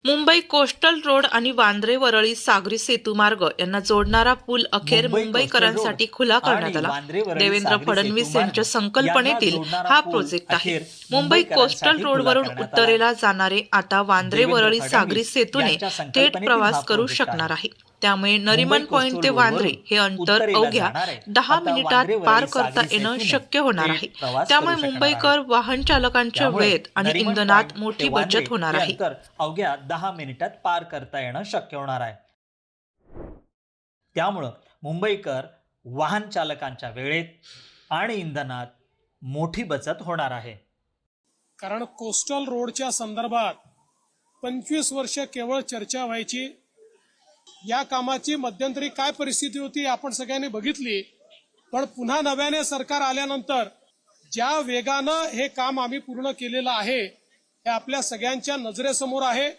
Mumbai coastal road आणि वांद्रे वरळी सागरी सेतू मार्ग यांना जोडणारा पूल अखेर मुंबईकरांसाठी खुला करण्यात आला। देवेंद्र फडणवीस यांच्या संकल्पनेतील हा प्रोजेक्ट आहे। मुंबई कोस्टल रोडवरून उत्तरेला जाणारे आता वांद्रे वरळी सागरी सेतूने थेट प्रवास करू शकणार आहे। त्यामुळे नरिमन पॉइंट ते वांद्रे हे अंतर अवघ्या 10 मिनिटात पार करता येणं शक्य होणार आहे। त्यामुळे मुंबईकर वाहन चालकांच्या वेळेत आणि इंधनात मोठी बचत होणार आहे। अवघ्या 10 मिनिटात पार करता येणं शक्य होणार आहे। त्यामुळे मुंबईकर वाहन चालकांच्या वेळेत आणि इंधनात मोठी बचत होणार आहे। कारण कोस्टल रोडच्या संदर्भात 25 वर्ष केवळ चर्चा व्हायची। या कामाची मध्यंतरी काय परिस्थिती होती आपण सगळ्यांनी बघितली, पण पुन्हा नव्याने सरकार आल्यानंतर ज्या वेगानं हे काम आम्ही पूर्ण केलेलं आहे हे आपल्या सगळ्यांच्या नजरेसमोर आहे।